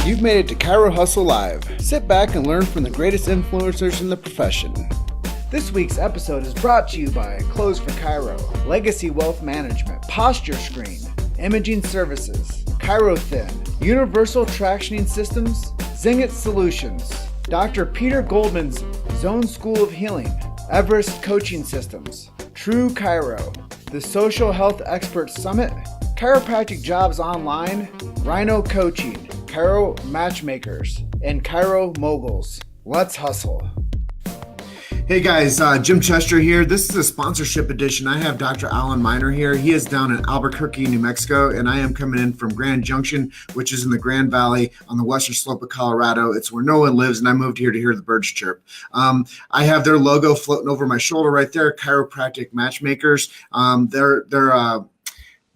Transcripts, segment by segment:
You've made it to Chiro Hustle Live. Sit back and learn from the greatest influencers in the profession. This week's episode is brought to you by Clothes for Chiro, Legacy Wealth Management, Posture Screen, Imaging Services, Chiro Thin, Universal Tractioning Systems, Zingit Solutions, Dr. Peter Goldman's Zone School of Healing, Everest Coaching Systems, True Chiro, the Social Health Experts Summit, Chiropractic Jobs Online, Rhino Coaching, Chiro Matchmakers, and Chiro Moguls. Let's hustle. Hey guys, Jim Chester here. This is a sponsorship edition. I have Dr. Alan Miner here. He is down in Albuquerque, New Mexico, and I am coming in from Grand Junction, which is in the Grand Valley on the western slope of Colorado. It's where no one lives, and I moved here to hear the birds chirp. I have their logo floating over my shoulder right there, Chiropractic Matchmakers.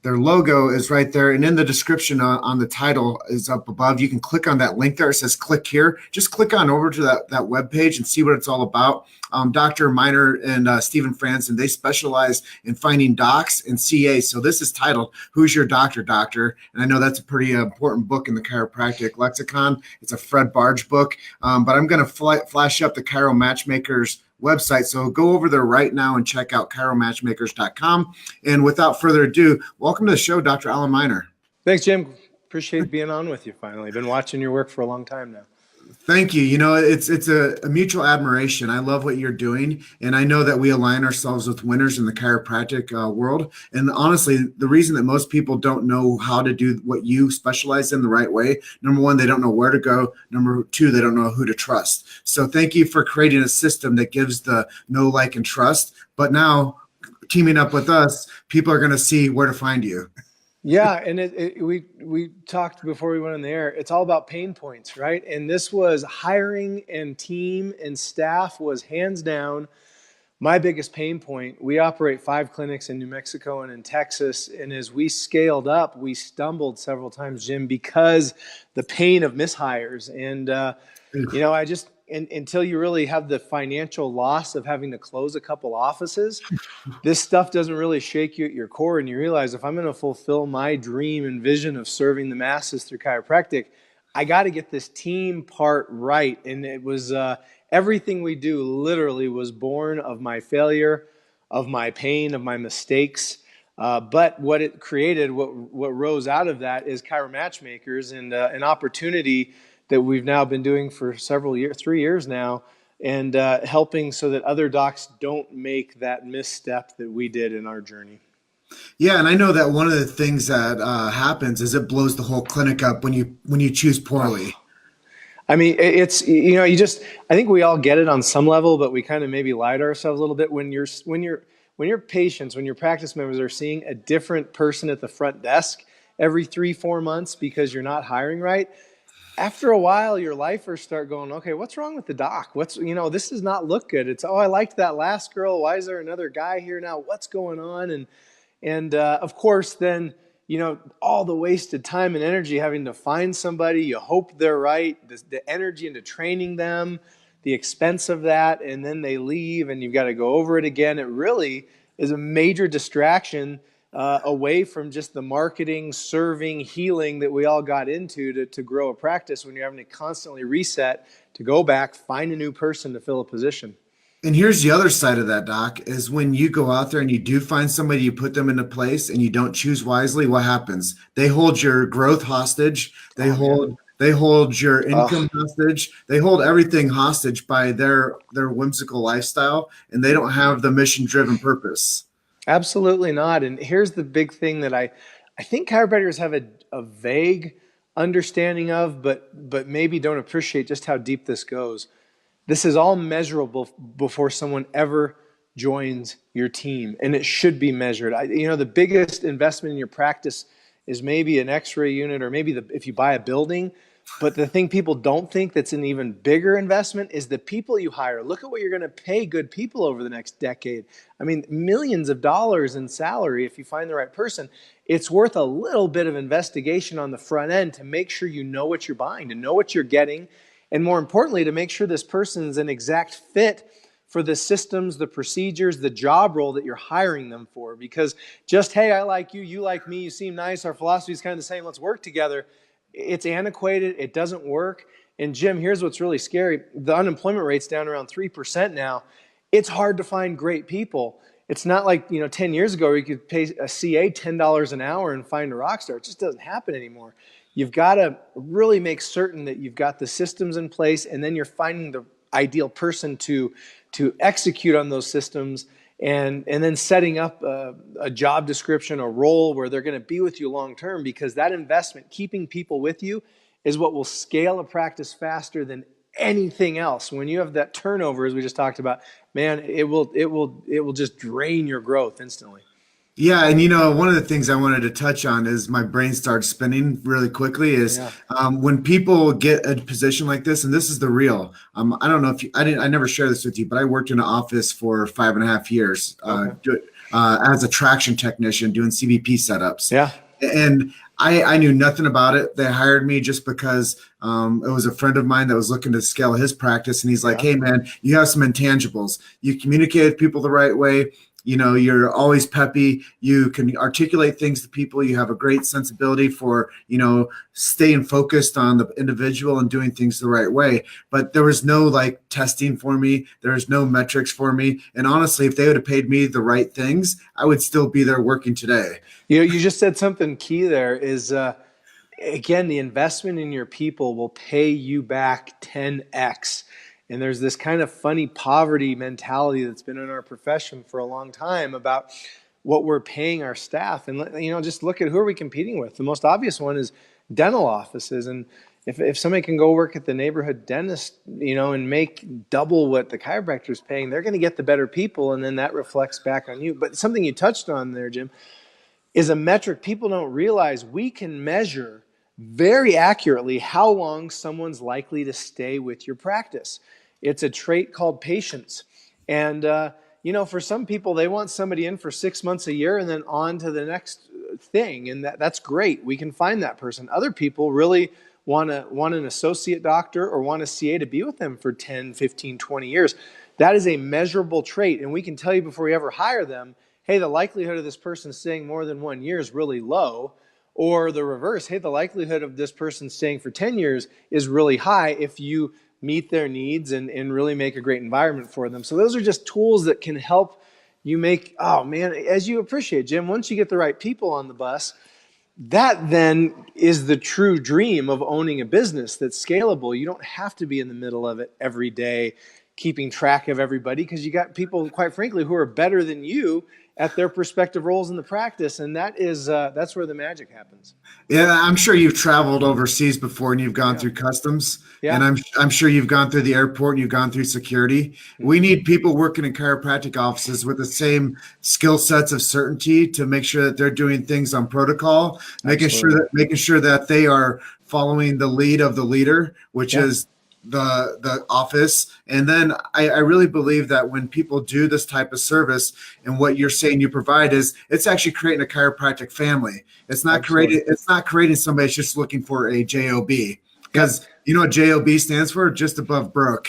Their logo is right there, and in the description on the title is up above. You can click on that link there. It says click here. Just click on over to that webpage and see what it's all about. Dr. Miner and Stephen Franson, they specialize in finding docs and CAs. So this is titled, Who's Your Doctor, Doctor? And I know that's a pretty important book in the chiropractic lexicon. It's a Fred Barge book, but I'm going to flash up the Chiro Matchmakers website. So go over there right now and check out chiromatchmakers.com. And without further ado, welcome to the show, Dr. Alan Miner. Thanks, Jim. Appreciate being on with you finally. Been watching your work for a long time now. Thank you. You know, it's a mutual admiration. I love what you're doing, and I know that we align ourselves with winners in the chiropractic world. And honestly, the reason that most people don't know how to do what you specialize in the right way, number one, they don't know where to go. Number two, they don't know who to trust. So thank you for creating a system that gives the know, like, and trust. But now, teaming up with us, people are going to see where to find you. Yeah, and we talked before we went on the air. It's all about pain points, right? And this was hiring and team and staff was hands down my biggest pain point. We operate 5 clinics in New Mexico and in Texas, and as we scaled up, we stumbled several times, Jim, because the pain of mishires. And I just until you really have the financial loss of having to close a couple offices, this stuff doesn't really shake you at your core. And you realize, if I'm going to fulfill my dream and vision of serving the masses through chiropractic, I got to get this team part right. And it was everything we do literally was born of my failure, of my pain, of my mistakes. But what it created, what rose out of that is Chiro Matchmakers and an opportunity that we've now been doing for 3 years now, and helping so that other docs don't make that misstep that we did in our journey. Yeah, and I know that one of the things that happens is it blows the whole clinic up when you choose poorly. I mean, it's I think we all get it on some level, but we kind of maybe lie to ourselves a little bit when your patients, when your practice members are seeing a different person at the front desk every 3-4 months because you're not hiring right. After a while, your lifers start going, okay, what's wrong with the doc? This does not look good. It's, I liked that last girl. Why is there another guy here now? What's going on? And of course, then, all the wasted time and energy having to find somebody, you hope they're right, the energy into training them, the expense of that, and then they leave and you've got to go over it again. It really is a major distraction away from just the marketing, serving, healing that we all got into to grow a practice, when you're having to constantly reset to go back, find a new person to fill a position. And here's the other side of that, Doc, is when you go out there and you do find somebody, you put them into place and you don't choose wisely, what happens? They hold your growth hostage. They hold your income hostage. They hold everything hostage by their whimsical lifestyle, and they don't have the mission-driven purpose. Absolutely not. And here's the big thing that I think chiropractors have a vague understanding of, but maybe don't appreciate just how deep this goes. This is all measurable before someone ever joins your team, and it should be measured. The biggest investment in your practice is maybe an X-ray unit, or maybe if you buy a building. But the thing people don't think that's an even bigger investment is the people you hire. Look at what you're going to pay good people over the next decade. I mean, millions of dollars in salary if you find the right person. It's worth a little bit of investigation on the front end to make sure you know what you're buying, to know what you're getting, and more importantly, to make sure this person's an exact fit for the systems, the procedures, the job role that you're hiring them for. Because just, hey, I like you, you like me, you seem nice, our philosophy is kind of the same, let's work together. it's antiquated. It doesn't work. And Jim, here's what's really scary. The unemployment rate's down around 3% now. It's hard to find great people. It's not like, 10 years ago where you could pay a CA $10 an hour and find a rock star. It just doesn't happen anymore. You've got to really make certain that you've got the systems in place, and then you're finding the ideal person to execute on those systems, and then setting up a job description, a role where they're going to be with you long term, because that investment, keeping people with you, is what will scale a practice faster than anything else. When you have that turnover, as we just talked about, man, it will just drain your growth instantly. Yeah, and one of the things I wanted to touch on is my brain starts spinning really quickly is Yeah. when people get a position like this, and this is the real. I don't know if I never share this with you, but I worked in an office for 5.5 years Okay. as a traction technician doing CVP setups. Yeah. And I knew nothing about it. They hired me just because it was a friend of mine that was looking to scale his practice. And he's like, Yeah. hey, man, you have some intangibles. You communicate with people the right way. You're always peppy. You can articulate things to people. You have a great sensibility for, staying focused on the individual and doing things the right way. But there was no like testing for me. There was no metrics for me. And honestly, if they would have paid me the right things, I would still be there working today. You just said something key there is, again, the investment in your people will pay you back 10x. And there's this kind of funny poverty mentality that's been in our profession for a long time about what we're paying our staff. And, just look at who are we competing with. The most obvious one is dental offices. And if somebody can go work at the neighborhood dentist, and make double what the chiropractor is paying, they're going to get the better people. And then that reflects back on you. But something you touched on there, Jim, is a metric people don't realize. We can measure very accurately how long someone's likely to stay with your practice. It's a trait called patience. And, for some people, they want somebody in for 6 months, a year, and then on to the next thing. And that's great. We can find that person. Other people really want an associate doctor or want a CA to be with them for 10, 15, 20 years. That is a measurable trait. And we can tell you before we ever hire them, hey, the likelihood of this person staying more than 1 year is really low. Or the reverse, hey, the likelihood of this person staying for 10 years is really high if you meet their needs and really make a great environment for them. So those are just tools that can help you make, oh man, as you appreciate, Jim, once you get the right people on the bus, that then is the true dream of owning a business that's scalable. You don't have to be in the middle of it every day, keeping track of everybody, because you got people, quite frankly, who are better than you at their respective roles in the practice, and that's where the magic happens. Yeah, I'm sure you've traveled overseas before and you've gone Yeah. through customs. Yeah. And I'm sure you've gone through the airport and you've gone through security. We need people working in chiropractic offices with the same skill sets of certainty to make sure that they're doing things on protocol, making sure that they are following the lead of the leader, which Yeah. is the office. And then I really believe that when people do this type of service and what you're saying you provide is it's actually creating a chiropractic family. It's not creating somebody that's just looking for a job, because you know what job stands for? Just above broke.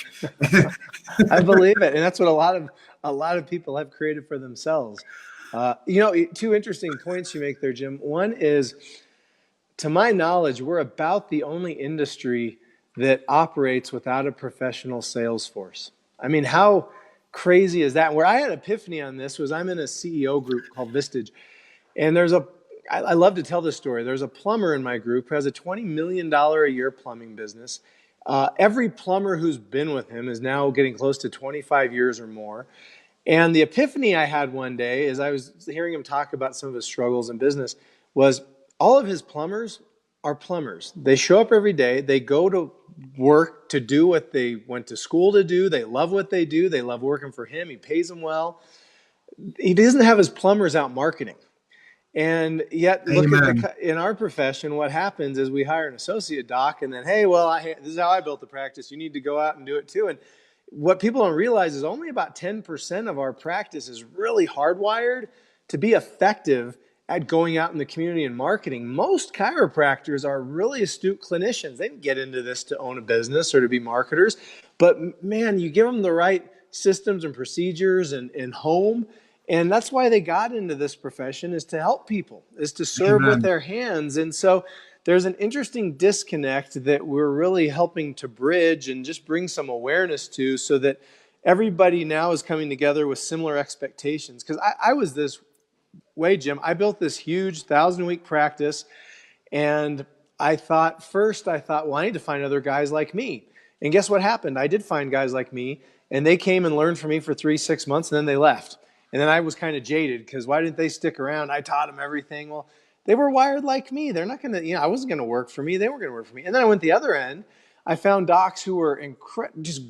I believe it, and that's what a lot of people have created for themselves. Two interesting points you make there, Jim. One is, to my knowledge, we're about the only industry that operates without a professional sales force. I mean, how crazy is that? Where I had epiphany on this was I'm in a CEO group called Vistage, and I love to tell this story. There's a plumber in my group who has a $20 million a year plumbing business. Every plumber who's been with him is now getting close to 25 years or more. And the epiphany I had one day, as I was hearing him talk about some of his struggles in business, was all of his plumbers are plumbers. They show up every day. They go to work to do what they went to school to do. They love what they do. They love working for him. He pays them well. He doesn't have his plumbers out marketing. And yet, look at in our profession, what happens is we hire an associate doc, and then, hey, well, this is how I built the practice. You need to go out and do it too. And what people don't realize is only about 10% of our practice is really hardwired to be effective at going out in the community and marketing. Most chiropractors are really astute clinicians. They didn't get into this to own a business or to be marketers. But man, you give them the right systems and procedures and home. And that's why they got into this profession, is to help people, is to serve with their hands. And so there's an interesting disconnect that we're really helping to bridge and just bring some awareness to, so that everybody now is coming together with similar expectations. Because I was this way, Jim. I built this huge 1,000-week practice, and I thought, well, I need to find other guys like me. And guess what happened? I did find guys like me, and they came and learned from me for 3-6 months, and then they left. And then I was kind of jaded, because why didn't they stick around? I taught them everything. Well, they were wired like me. They're not going to, I wasn't going to work for me. They weren't going to work for me. And then I went the other end. I found docs who were just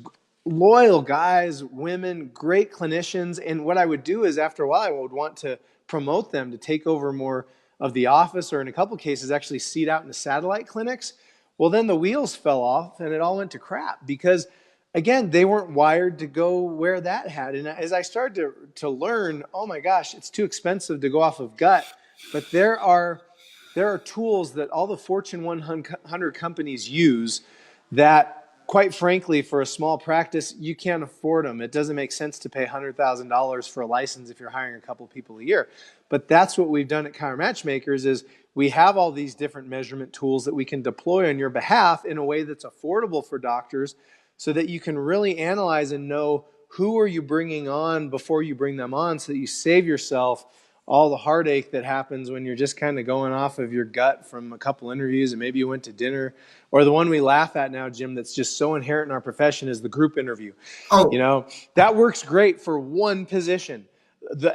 loyal guys, women, great clinicians. And what I would do is, after a while, I would want to promote them to take over more of the office, or in a couple of cases, actually seat out in the satellite clinics. Well, then the wheels fell off and it all went to crap, because again, they weren't wired to go wear that hat. And as I started to learn, oh my gosh, it's too expensive to go off of gut. But there are tools that all the Fortune 100 companies use that, quite frankly, for a small practice, you can't afford them. It doesn't make sense to pay $100,000 for a license if you're hiring a couple people a year. But that's what we've done at Chiro Matchmakers, is we have all these different measurement tools that we can deploy on your behalf in a way that's affordable for doctors, so that you can really analyze and know who are you bringing on before you bring them on, so that you save yourself all the heartache that happens when you're just kind of going off of your gut from a couple interviews, and maybe you went to dinner. Or the one we laugh at now, Jim, that's just so inherent in our profession, is the group interview. Oh, That works great for one position.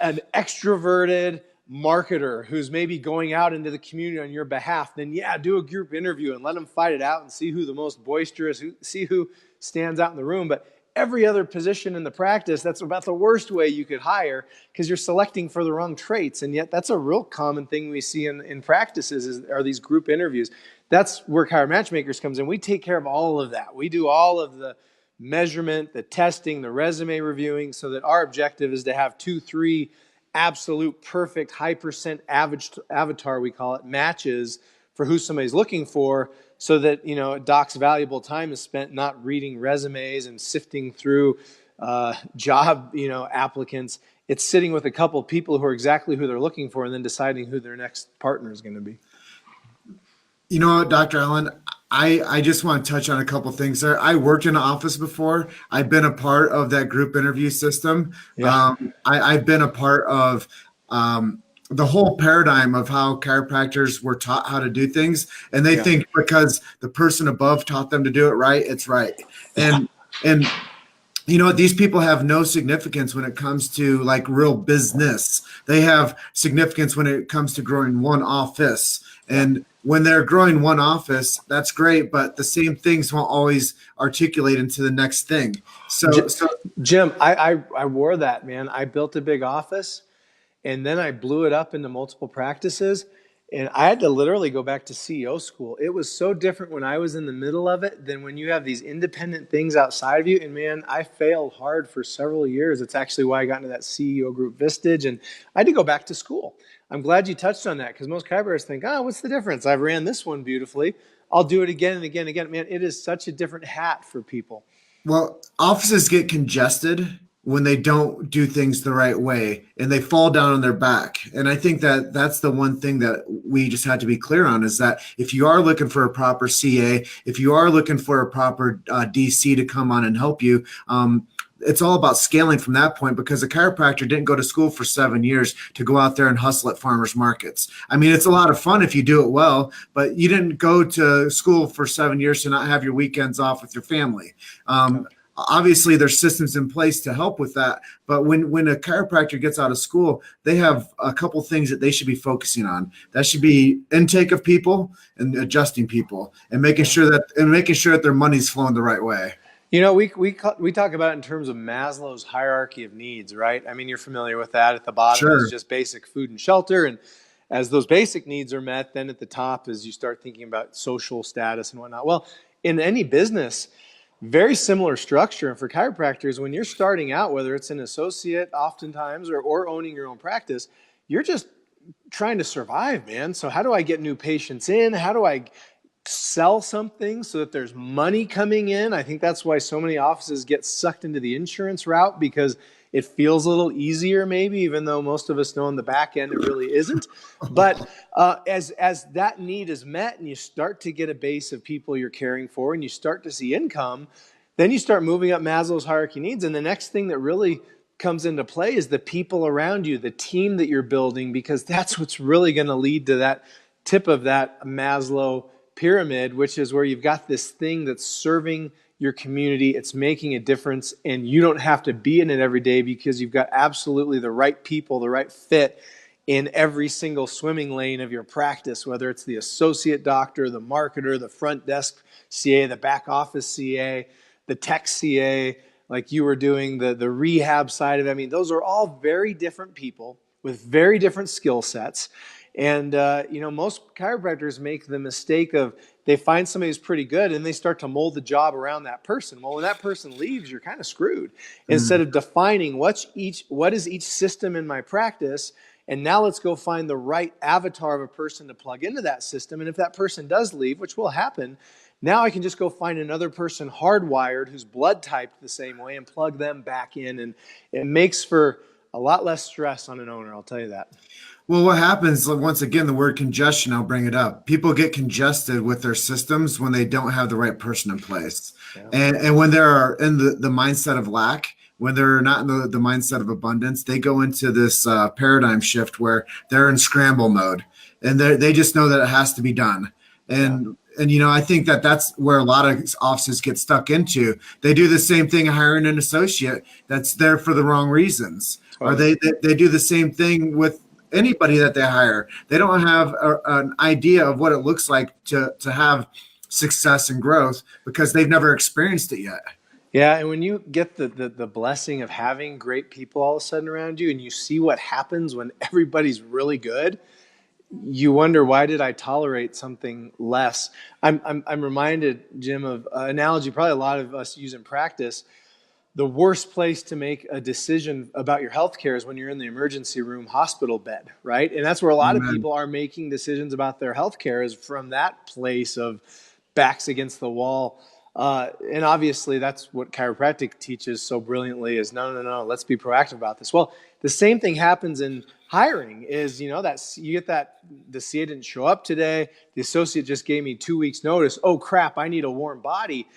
An extroverted marketer who's maybe going out into the community on your behalf, then do a group interview and let them fight it out and see who the most boisterous, see who stands out in the room. But every other position in the practice, that's about the worst way you could hire, because you're selecting for the wrong traits. And yet that's a real common thing we see in practices are these group interviews. That's where Chiro Matchmakers comes in. We take care of all of that. We do all of the measurement, the testing, the resume reviewing, so that our objective is to have 2-3 absolute perfect high percent avatar, we call it, matches for who somebody's looking for, so that doc's valuable time is spent not reading resumes and sifting through job applicants. It's sitting with a couple of people who are exactly who they're looking for, and then deciding who their next partner is going to be. You know what, Dr. Allen, I just want to touch on a couple things there. I worked in an office before. I've been a part of that group interview system. Yeah. I've been a part of the whole paradigm of how chiropractors were taught how to do things. And they think because the person above taught them to do it right, it's right. And these people have no significance when it comes to like real business. They have significance when it comes to growing one office. And when they're growing one office, that's great, but the same things won't always articulate into the next thing. So Jim, I wore that, man. I built a big office, and then I blew it up into multiple practices. And I had to literally go back to CEO school. It was so different when I was in the middle of it than when you have these independent things outside of you. And man, I failed hard for several years. It's actually why I got into that CEO group Vistage, and I had to go back to school. I'm glad you touched on that, because most chiropractors think, what's the difference? I've ran this one beautifully. I'll do it again and again and again. Man, it is such a different hat for people. Well, offices get congested when they don't do things the right way, and they fall down on their back. And I think that that's the one thing that we just had to be clear on, is that if you are looking for a proper CA, if you are looking for a proper DC to come on and help you, it's all about scaling from that point, because a chiropractor didn't go to school for 7 years to go out there and hustle at farmers markets. I mean, it's a lot of fun if you do it well, but you didn't go to school for 7 years to not have your weekends off with your family. Obviously, there's systems in place to help with that. But when a chiropractor gets out of school, they have a couple things that they should be focusing on. That should be intake of people and adjusting people, and making sure that their money's flowing the right way. We talk about it in terms of Maslow's hierarchy of needs, right? I mean, you're familiar with that. At the bottom is just basic food and shelter. And as those basic needs are met, then at the top is you start thinking about social status and whatnot. Well, in any business, very similar structure. And for chiropractors, when you're starting out, whether it's an associate oftentimes or owning your own practice, you're just trying to survive, man. So how do I get new patients in? How do I sell something so that there's money coming in? I think that's why so many offices get sucked into the insurance route, because it feels a little easier maybe, even though most of us know on the back end it really isn't. But as that need is met and you start to get a base of people you're caring for and you start to see income, then you start moving up Maslow's hierarchy needs. And the next thing that really comes into play is the people around you, the team that you're building, because that's what's really going to lead to that tip of that Maslow pyramid, which is where you've got this thing that's serving your community, it's making a difference, and you don't have to be in it every day because you've got absolutely the right people, the right fit in every single swimming lane of your practice, whether it's the associate doctor, the marketer, the front desk CA, the back office CA, the tech CA, like you were doing, the rehab side of it. I mean, those are all very different people with very different skill sets. And, most chiropractors make the mistake of they find somebody who's pretty good and they start to mold the job around that person. Well, when that person leaves, you're kind of screwed. Instead of defining what is each system in my practice, and now let's go find the right avatar of a person to plug into that system. And if that person does leave, which will happen, now I can just go find another person hardwired who's blood typed the same way and plug them back in. And it makes for a lot less stress on an owner, I'll tell you that. Well, what happens, once again, the word congestion, I'll bring it up. People get congested with their systems when they don't have the right person in place. Yeah. And when they're in the mindset of lack, when they're not in the mindset of abundance, they go into this paradigm shift where they're in scramble mode. And they just know that it has to be done. And I think that's where a lot of offices get stuck into. They do the same thing hiring an associate that's there for the wrong reasons. Oh. Or they do the same thing with anybody that they hire. They don't have an idea of what it looks like to have success and growth because they've never experienced it yet. Yeah, and when you get the blessing of having great people all of a sudden around you and you see what happens when everybody's really good, you wonder, why did I tolerate something less? I'm reminded, Jim, of an analogy probably a lot of us use in practice. The worst place to make a decision about your health care is when you're in the emergency room hospital bed, right? And that's where a lot of people are making decisions about their health care, is from that place of backs against the wall. And obviously that's what chiropractic teaches so brilliantly, is no, let's be proactive about this. Well, the same thing happens in hiring, is, that you get that the CA didn't show up today, the associate just gave me 2 weeks notice. Oh crap, I need a warm body.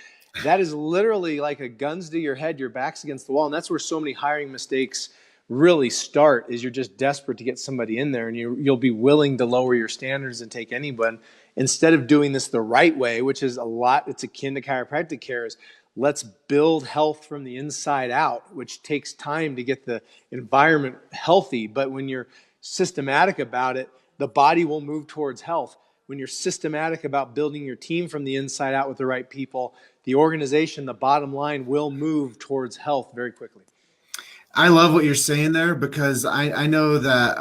That is literally like a guns to your head, your back's against the wall. And that's where so many hiring mistakes really start, is you're just desperate to get somebody in there, and you'll be willing to lower your standards and take anyone. Instead of doing this the right way, which is it's akin to chiropractic care, is let's build health from the inside out, which takes time to get the environment healthy. But when you're systematic about it, the body will move towards health. When you're systematic about building your team from the inside out with the right people, the organization, the bottom line, will move towards health very quickly. I love what you're saying there, because I know that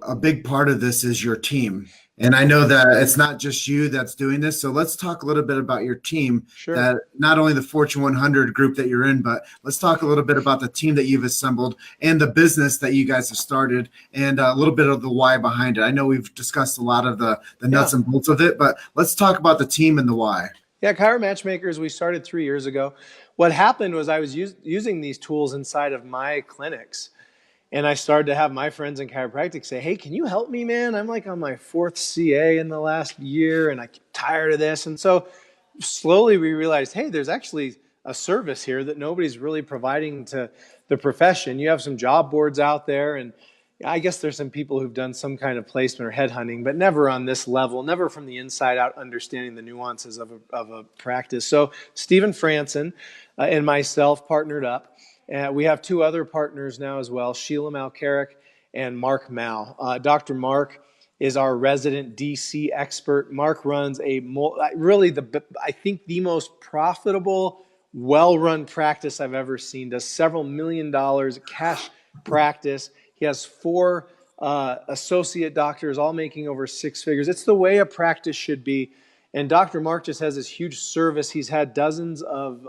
a big part of this is your team. And I know that it's not just you that's doing this. So let's talk a little bit about your team. Sure. That not only the Fortune 100 group that you're in, but let's talk a little bit about the team that you've assembled and the business that you guys have started, and a little bit of the why behind it. I know we've discussed a lot of the nuts and bolts of it, but let's talk about the team and the why. Yeah, Chiro Matchmakers, we started 3 years ago. What happened was I was using these tools inside of my clinics. And I started to have my friends in chiropractic say, hey, can you help me, man? I'm like on my 4th CA in the last year, and I'm tired of this. And so slowly we realized, hey, there's actually a service here that nobody's really providing to the profession. You have some job boards out there, and I guess there's some people who've done some kind of placement or headhunting, but never on this level, never from the inside out, understanding the nuances of a practice. So Stephen Franson and myself partnered up. We have 2 other partners now as well, Sheila Malcarrick and Mark Mal. Dr. Mark is our resident DC expert. Mark runs I think the most profitable, well-run practice I've ever seen. Does several $1 million cash practice. He has 4 associate doctors, all making over 6 figures. It's the way a practice should be. And Dr. Mark just has this huge service. He's had dozens of,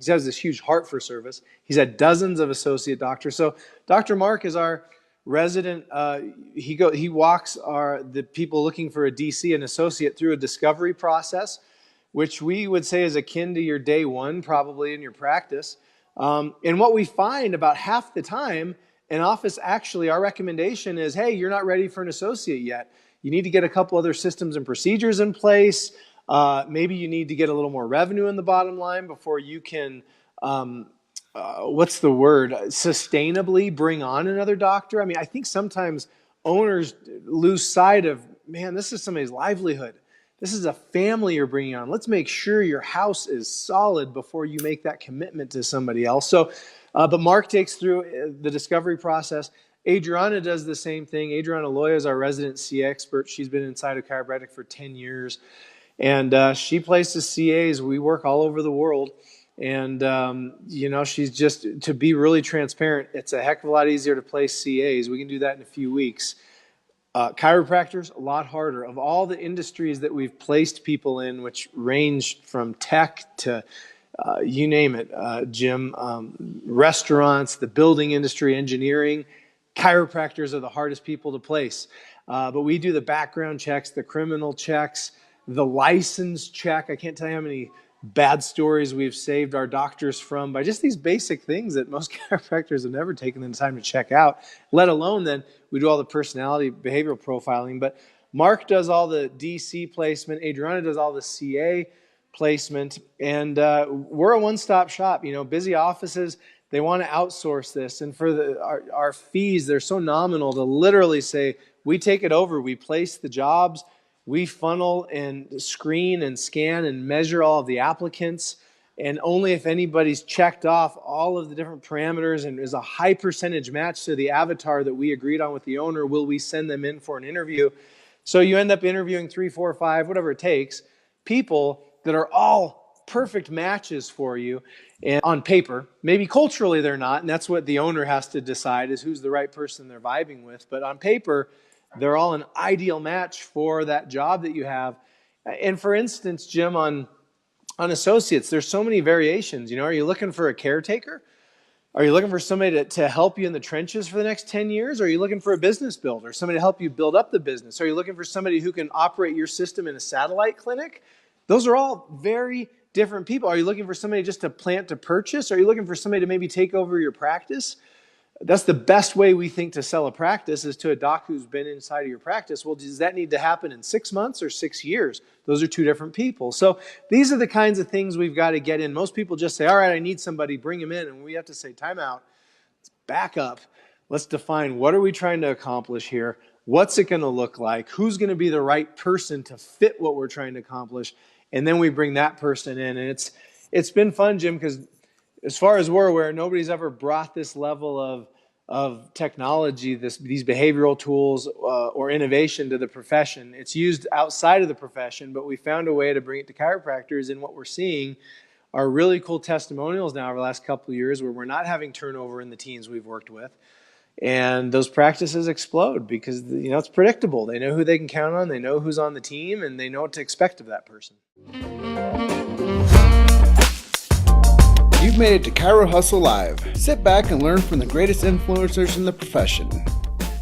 he has this huge heart for service. He's had dozens of associate doctors. So Dr. Mark is our resident. He walks the people looking for a DC, an associate, through a discovery process, which we would say is akin to your day one, probably in your practice. And what we find about half the time, an office actually, our recommendation is, hey, you're not ready for an associate yet. You need to get a couple other systems and procedures in place. Maybe you need to get a little more revenue in the bottom line before you can, sustainably bring on another doctor. I mean, I think sometimes owners lose sight of, man, this is somebody's livelihood. This is a family you're bringing on. Let's make sure your house is solid before you make that commitment to somebody else. So, but Mark takes through the discovery process. Adriana does the same thing. Adriana Loya is our resident CA expert. She's been inside of chiropractic for 10 years. And she places CAs. We work all over the world. And, she's just, to be really transparent, it's a heck of a lot easier to place CAs. We can do that in a few weeks. Chiropractors, a lot harder. Of all the industries that we've placed people in, which range from tech to you name it, Jim, restaurants, the building industry, engineering, chiropractors are the hardest people to place. But we do the background checks, the criminal checks, the license check. I can't tell you how many bad stories we've saved our doctors from by just these basic things that most chiropractors have never taken the time to check out, let alone then we do all the personality behavioral profiling. But Mark does all the DC placement. Adriana does all the CA placement. And we're a one-stop shop. Busy offices, they want to outsource this. And for our fees, they're so nominal to literally say, we take it over, we place the jobs, we funnel and screen and scan and measure all of the applicants. And only if anybody's checked off all of the different parameters and is a high percentage match to the avatar that we agreed on with the owner, will we send them in for an interview. So you end up interviewing 3, 4, 5, whatever it takes, people that are all perfect matches for you. And on paper, maybe culturally they're not, and that's what the owner has to decide, is who's the right person they're vibing with. But on paper, they're all an ideal match for that job that you have. And for instance, Jim, on associates, there's so many variations. Are you looking for a caretaker? Are you looking for somebody to help you in the trenches for the next 10 years? Or are you looking for a business builder, somebody to help you build up the business? Are you looking for somebody who can operate your system in a satellite clinic? Those are all very different people. Are you looking for somebody just to plant to purchase? Are you looking for somebody to maybe take over your practice? That's the best way we think to sell a practice, is to a doc who's been inside of your practice. Well, does that need to happen in 6 months or 6 years? Those are two different people. So these are the kinds of things we've got to get in. Most people just say, all right, I need somebody, bring them in. And we have to say, time out, let's back up. Let's define, what are we trying to accomplish here? What's it going to look like? Who's going to be the right person to fit what we're trying to accomplish? And then we bring that person in. And it's been fun, Jim, because as far as we're aware, nobody's ever brought this level of technology, these behavioral tools or innovation to the profession. It's used outside of the profession, but we found a way to bring it to chiropractors. And what we're seeing are really cool testimonials now over the last couple of years, where we're not having turnover in the teams we've worked with. And those practices explode because it's predictable. They know who they can count on, they know who's on the team, and they know what to expect of that person. You've made it to Chiro Hustle Live. Sit back and learn from the greatest influencers in the profession.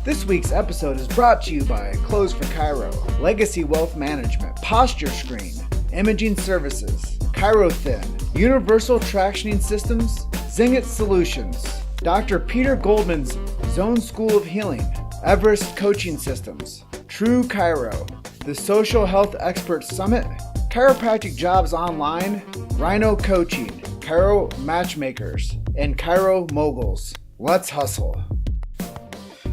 This week's episode is brought to you by Clothes for Chiro, Legacy Wealth Management, Posture Screen, Imaging Services, Chiro Thin, Universal Tractioning Systems, Zingit Solutions, Dr. Peter Goldman's Zone School of Healing, Everest Coaching Systems, True Chiro, the Social Health Experts Summit, Chiropractic Jobs Online, Rhino Coaching, Chiro Matchmakers, and Chiro Moguls. Let's hustle.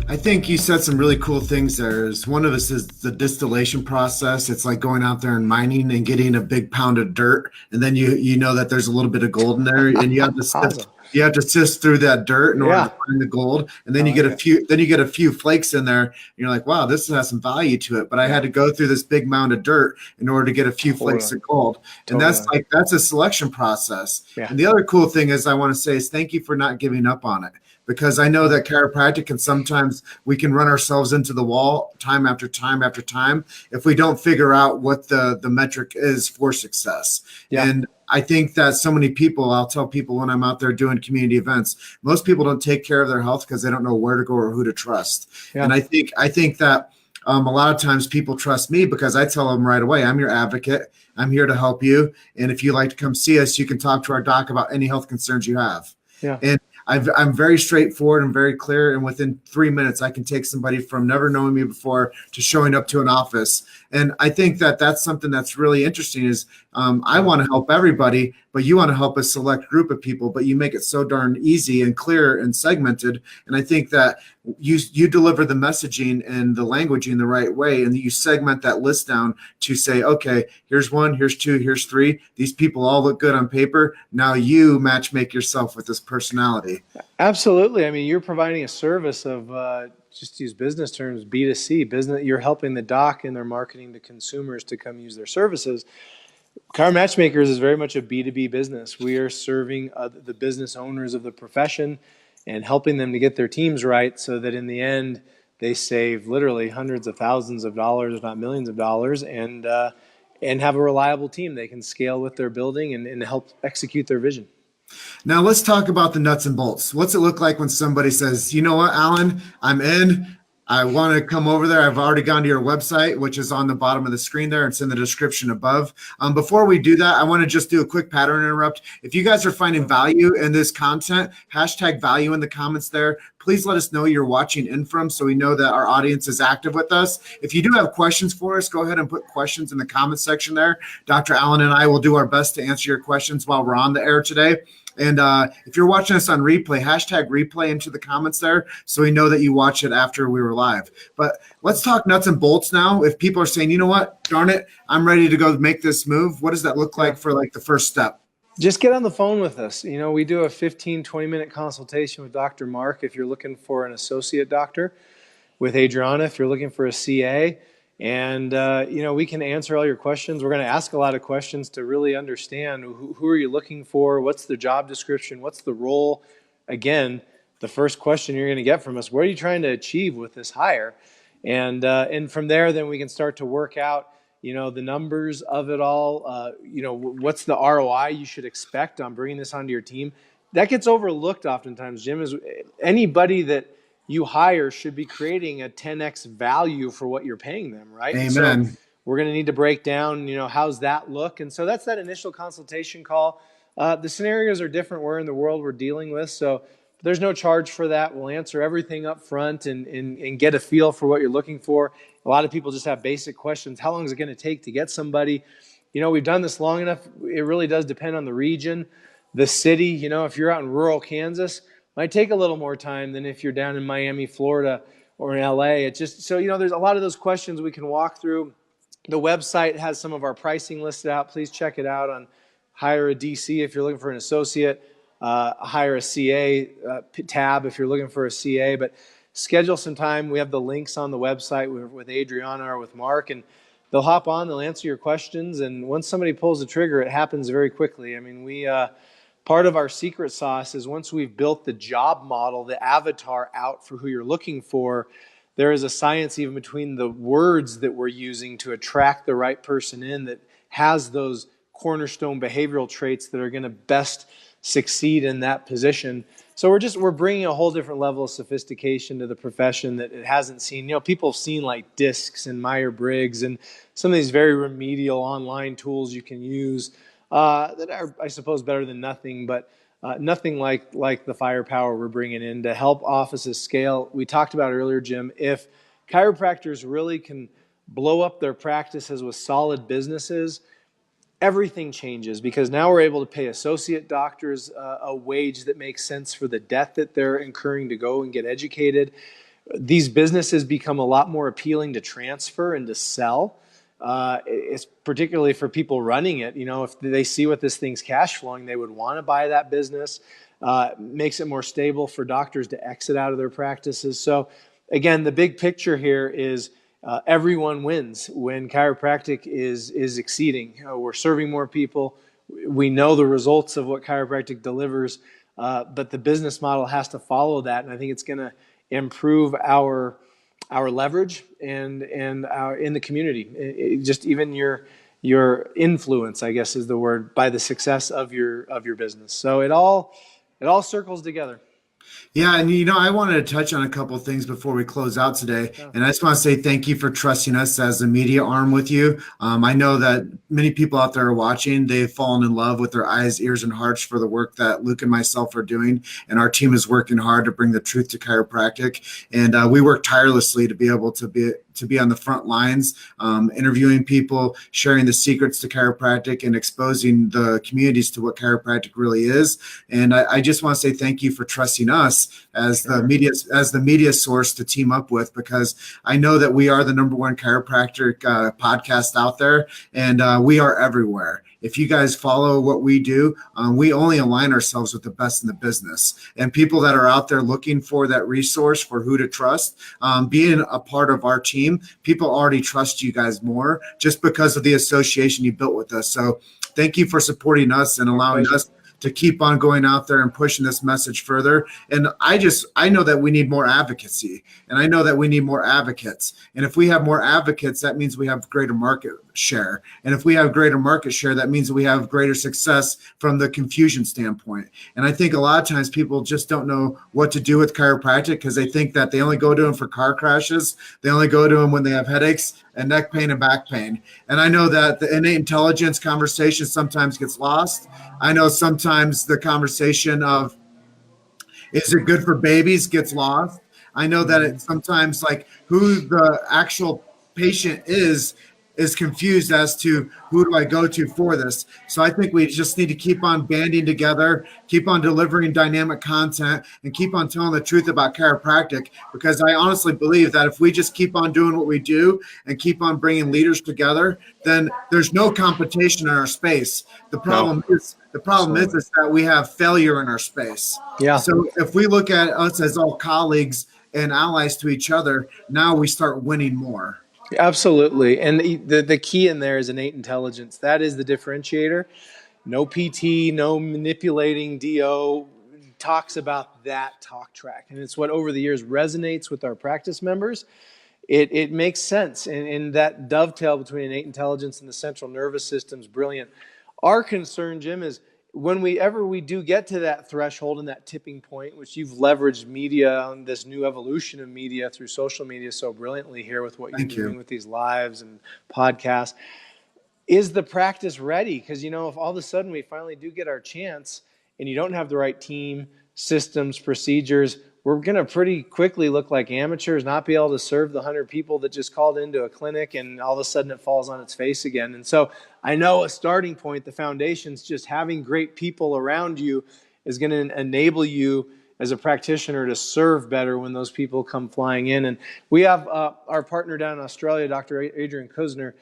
I think you said some really cool things there. One of us is the distillation process. It's like going out there and mining and getting a big pound of dirt, and then you know that there's a little bit of gold in there, and you have to sift, you have to sift through that dirt in order to find the gold, and then you get a few flakes in there. And you're like, wow, this has some value to it. But I had to go through this big mound of dirt in order to get a few flakes of gold, and that's a selection process. Yeah. And the other cool thing is, I want to say, is thank you for not giving up on it. Because I know that chiropractic, and sometimes we can run ourselves into the wall time after time after time if we don't figure out what the metric is for success. Yeah. And I think that so many people, I'll tell people when I'm out there doing community events, most people don't take care of their health because they don't know where to go or who to trust. Yeah. And I think that a lot of times people trust me because I tell them right away, I'm your advocate. I'm here to help you. And if you'd like to come see us, you can talk to our doc about any health concerns you have. Yeah. And I'm very straightforward and very clear. And within 3 minutes, I can take somebody from never knowing me before to showing up to an office. And I think that that's something that's really interesting is I want to help everybody, but you want to help a select group of people, but you make it so darn easy and clear and segmented. And I think that you deliver the messaging and the languaging the right way, and you segment that list down to say, okay, here's 1, here's 2, here's 3. These people all look good on paper. Now you match make yourself with this personality. Absolutely. I mean, you're providing a service of, just to use business terms, B2C business. You're helping the doc in their marketing to consumers to come use their services. Car Matchmakers is very much a B2B business. We are serving the business owners of the profession and helping them to get their teams right so that in the end, they save literally hundreds of thousands of dollars, if not millions of dollars, and have a reliable team they can scale with their building and help execute their vision. Now let's talk about the nuts and bolts. What's it look like when somebody says, you know what, Alan, I'm in. I want to come over there. I've already gone to your website, which is on the bottom of the screen there. It's in the description above. Before we do that, I want to just do a quick pattern interrupt. If you guys are finding value in this content, hashtag value in the comments there. Please let us know you're watching in from so we know that our audience is active with us. If you do have questions for us, go ahead and put questions in the comment section there. Dr. Allen and I will do our best to answer your questions while we're on the air today. And if you're watching us on replay, hashtag replay into the comments there so we know that you watch it after we were live. But let's talk nuts and bolts now. If people are saying, you know what, darn it, I'm ready to go make this move. What does that look like for like the first step? Just get on the phone with us. You know, we do a 15, 20-minute consultation with Dr. Mark if you're looking for an associate doctor, with Adriana if you're looking for a CA. And, we can answer all your questions. We're going to ask a lot of questions to really understand who are you looking for, what's the job description, what's the role. Again, the first question you're going to get from us, what are you trying to achieve with this hire? And from there, then we can start to work out, the numbers of it all. What's the ROI you should expect on bringing this onto your team? That gets overlooked oftentimes, Jim, is anybody that you hire should be creating a 10x value for what you're paying them, right? Amen. So we're going to need to break down, how's that look? And so that's that initial consultation call. The scenarios are different. We're in the world we're dealing with. So there's no charge for that. We'll answer everything up front and get a feel for what you're looking for. A lot of people just have basic questions. How long is it going to take to get somebody? We've done this long enough. It really does depend on the region, the city. If you're out in rural Kansas, might take a little more time than if you're down in Miami, Florida, or in LA. It just, so, there's a lot of those questions we can walk through. The website has some of our pricing listed out. Please check it out on Hire a DC if you're looking for an associate, Hire a CA tab if you're looking for a CA. But schedule some time. We have the links on the website with Adriana or with Mark, and they'll hop on, they'll answer your questions. And once somebody pulls the trigger, it happens very quickly. I mean, part of our secret sauce is once we've built the job model, the avatar out for who you're looking for, there is a science even between the words that we're using to attract the right person in that has those cornerstone behavioral traits that are going to best succeed in that position. So we're bringing a whole different level of sophistication to the profession that it hasn't seen. People have seen like DISCs and Myers-Briggs and some of these very remedial online tools you can use that are, I suppose, better than nothing, but nothing like the firepower we're bringing in to help offices scale. We talked about earlier, Jim, if chiropractors really can blow up their practices with solid businesses, everything changes because now we're able to pay associate doctors a wage that makes sense for the debt that they're incurring to go and get educated. These businesses become a lot more appealing to transfer and to sell. It's particularly for people running it. If they see what this thing's cash flowing, they would want to buy that business. Makes it more stable for doctors to exit out of their practices. So again, the big picture here is everyone wins when chiropractic is exceeding. We're serving more people. We know the results of what chiropractic delivers, but the business model has to follow that. And I think it's going to improve our leverage and our in the community. Just even your influence, I guess is the word, by the success of your business. So it all circles together. Yeah, and I wanted to touch on a couple of things before we close out today. Yeah. And I just want to say thank you for trusting us as a media arm with you. I know that many people out there are watching. They've fallen in love with their eyes, ears, and hearts for the work that Luke and myself are doing. And our team is working hard to bring the truth to chiropractic. And we work tirelessly to be able to be on the front lines, interviewing people, sharing the secrets to chiropractic, and exposing the communities to what chiropractic really is. And I just want to say thank you for trusting us as the media source to team up with, because I know that we are the number one chiropractic podcast out there, and we are everywhere. If you guys follow what we do, we only align ourselves with the best in the business, and people that are out there looking for that resource for who to trust, being a part of our team, people already trust you guys more just because of the association you built with us. So thank you for supporting us and allowing us to keep on going out there and pushing this message further. And I know that we need more advocacy, and I know that we need more advocates. And if we have more advocates, that means we have greater market share. And if we have greater market share, that means we have greater success from the confusion standpoint. And I think a lot of times people just don't know what to do with chiropractic because they think that they only go to them for car crashes. They only go to them when they have headaches and neck pain and back pain. And I know that the innate intelligence conversation sometimes gets lost. I know sometimes the conversation of, is it good for babies, gets lost. I know that it sometimes, like, who the actual patient is confused as to who do I go to for this. So I think we just need to keep on banding together, keep on delivering dynamic content, and keep on telling the truth about chiropractic, because I honestly believe that if we just keep on doing what we do and keep on bringing leaders together, then there's no competition in our space. The problem is that we have failure in our space. Yeah. So if we look at us as all colleagues and allies to each other, now we start winning more. Absolutely. And the key in there is innate intelligence. That is the differentiator. No PT, no manipulating DO talks about that talk track. And it's what over the years resonates with our practice members. It makes sense. And that dovetail between innate intelligence and the central nervous system is brilliant. Our concern, Jim, is whenever we do get to that threshold and that tipping point, which you've leveraged media on this new evolution of media through social media so brilliantly here with what you're doing with these lives and podcasts, is the practice ready? Because, if all of a sudden we finally do get our chance and you don't have the right team, systems, procedures, we're going to pretty quickly look like amateurs, not be able to serve the 100 people that just called into a clinic, and all of a sudden it falls on its face again. And so I know a starting point, the foundation's just having great people around you is going to enable you as a practitioner to serve better when those people come flying in. And we have our partner down in Australia, Dr. Adrian Kuzner.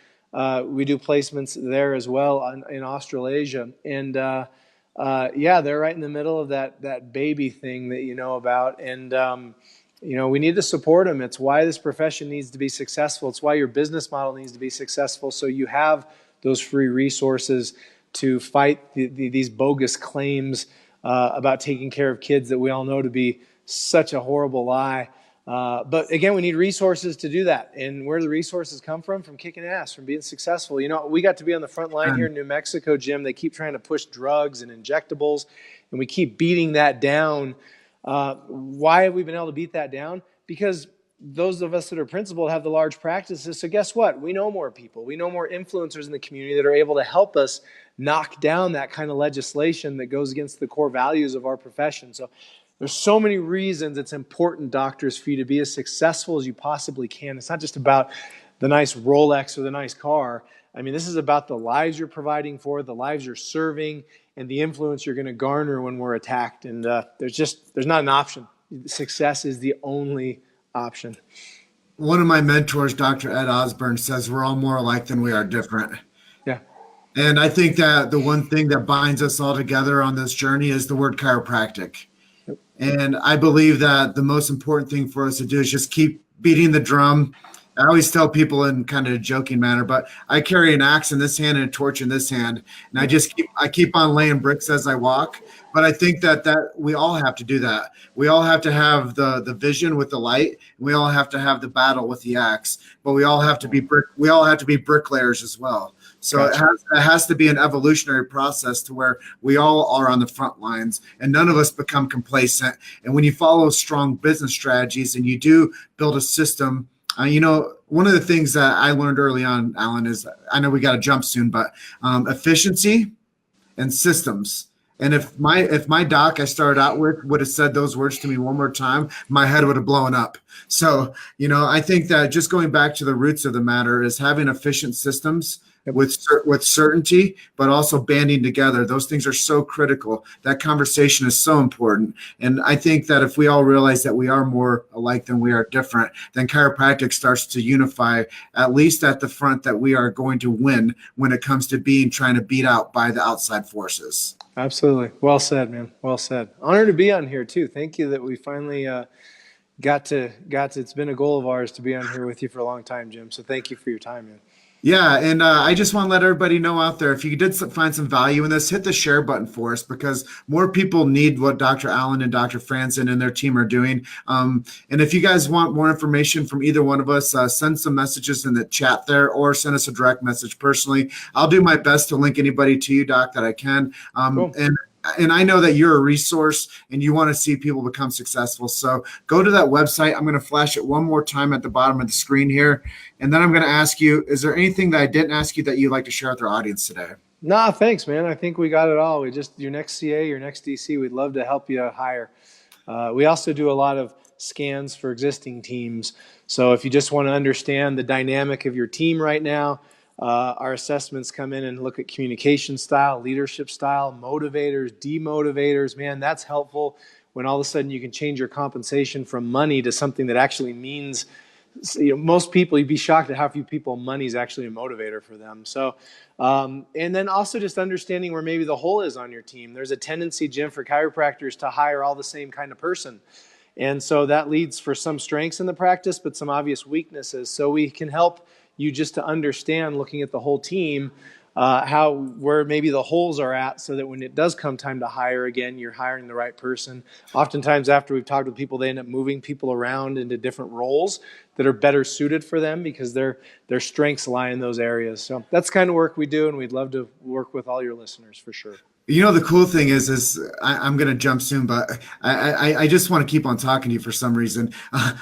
We do placements there as well in Australasia. And they're right in the middle of that baby thing that you know about. And, we need to support them. It's why this profession needs to be successful. It's why your business model needs to be successful. So you have those free resources to fight these bogus claims about taking care of kids that we all know to be such a horrible lie. But again, we need resources to do that. And where do the resources come from? From kicking ass, from being successful. We got to be on the front line here in New Mexico, Jim. They keep trying to push drugs and injectables, and we keep beating that down. Why have we been able to beat that down? Because those of us that are principled have the large practices. So guess what? We know more people. We know more influencers in the community that are able to help us knock down that kind of legislation that goes against the core values of our profession. So there's so many reasons it's important, doctors, for you to be as successful as you possibly can. It's not just about the nice Rolex or the nice car. I mean, this is about the lives you're providing for, the lives you're serving, and the influence you're going to garner when we're attacked. And there's not an option. Success is the only option. One of my mentors, Dr. Ed Osborne, says we're all more alike than we are different. Yeah. And I think that the one thing that binds us all together on this journey is the word chiropractic. And I believe that the most important thing for us to do is just keep beating the drum. I always tell people in kind of a joking manner, but I carry an axe in this hand and a torch in this hand, and I keep on laying bricks as I walk. But I think that we all have to do that. We all have to have the vision with the light, and we all have to have the battle with the axe. But we all have to be bricklayers as well. So Gotcha. it has to be an evolutionary process to where we all are on the front lines and none of us become complacent. And when you follow strong business strategies and you do build a system, one of the things that I learned early on, Alan, is I know we got to jump soon, but efficiency and systems. And if my doc I started out with would have said those words to me one more time, my head would have blown up. So, I think that just going back to the roots of the matter is having efficient systems with certainty, but also banding together. Those things are so critical. That conversation is so important. And I think that if we all realize that we are more alike than we are different, then chiropractic starts to unify, at least at the front, that we are going to win when it comes to trying to beat out by the outside forces. Absolutely. Well said, man. Well said. Honored to be on here too. Thank you that we finally got to. It's been a goal of ours to be on here with you for a long time, Jim. So thank you for your time, man. Yeah, and I just want to let everybody know out there, if you did find some value in this, hit the share button for us, because more people need what Dr. Allen and Dr. Franzen and their team are doing. And if you guys want more information from either one of us, send some messages in the chat there or send us a direct message personally. I'll do my best to link anybody to you, Doc, that I can. Cool. And I know that you're a resource and you want to see people become successful. So go to that website. I'm going to flash it one more time at the bottom of the screen here. And then I'm going to ask you, is there anything that I didn't ask you that you'd like to share with our audience today? Nah, thanks, man. I think we got it all. Your next CA, your next DC, we'd love to help you hire. We also do a lot of scans for existing teams. So if you just want to understand the dynamic of your team right now, our assessments come in and look at communication style, leadership style, motivators, demotivators. Man, that's helpful when all of a sudden you can change your compensation from money to something that actually means, most people, you'd be shocked at how few people money is actually a motivator for them. So, and then also just understanding where maybe the hole is on your team. There's a tendency, Jim, for chiropractors to hire all the same kind of person. And so that leads for some strengths in the practice, but some obvious weaknesses. So we can help you just to understand, looking at the whole team, where maybe the holes are at, so that when it does come time to hire again, you're hiring the right person. Oftentimes after we've talked with people, they end up moving people around into different roles that are better suited for them because their strengths lie in those areas. So that's the kind of work we do, and we'd love to work with all your listeners for sure. The cool thing is I'm going to jump soon, but I just want to keep on talking to you for some reason.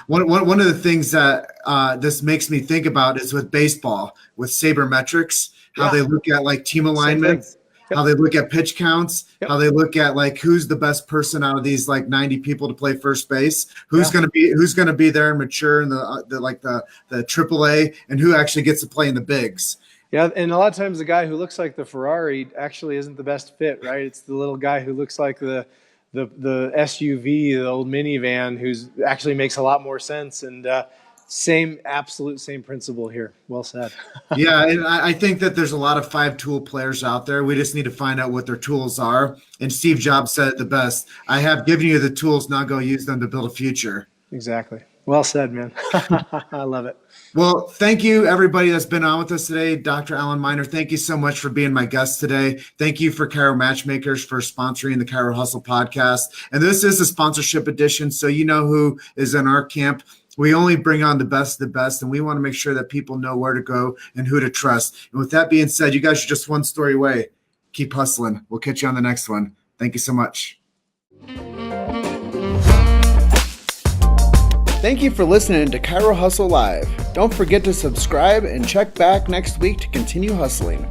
One of the things that this makes me think about is with baseball, with sabermetrics, how they look at like team alignments, how they look at pitch counts, how they look at like who's the best person out of these like 90 people to play first base, who's going to be there and mature in the AAA, and who actually gets to play in the bigs. Yeah, and a lot of times the guy who looks like the Ferrari actually isn't the best fit, right? It's the little guy who looks like the SUV, the old minivan, who's actually makes a lot more sense. And absolute same principle here. Well said. Yeah, and I think that there's a lot of 5-tool players out there. We just need to find out what their tools are. And Steve Jobs said it the best: I have given you the tools, now go use them to build a future. Exactly. Well said, man. I love it. Well, thank you, everybody that's been on with us today. Dr. Alan Miner, thank you so much for being my guest today. Thank you for Chiro Matchmakers for sponsoring the Chiro Hustle podcast. And this is a sponsorship edition, so you know who is in our camp. We only bring on the best of the best, and we want to make sure that people know where to go and who to trust. And with that being said, you guys are just one story away. Keep hustling. We'll catch you on the next one. Thank you so much. Thank you for listening to Chiro Hustle Live. Don't forget to subscribe and check back next week to continue hustling.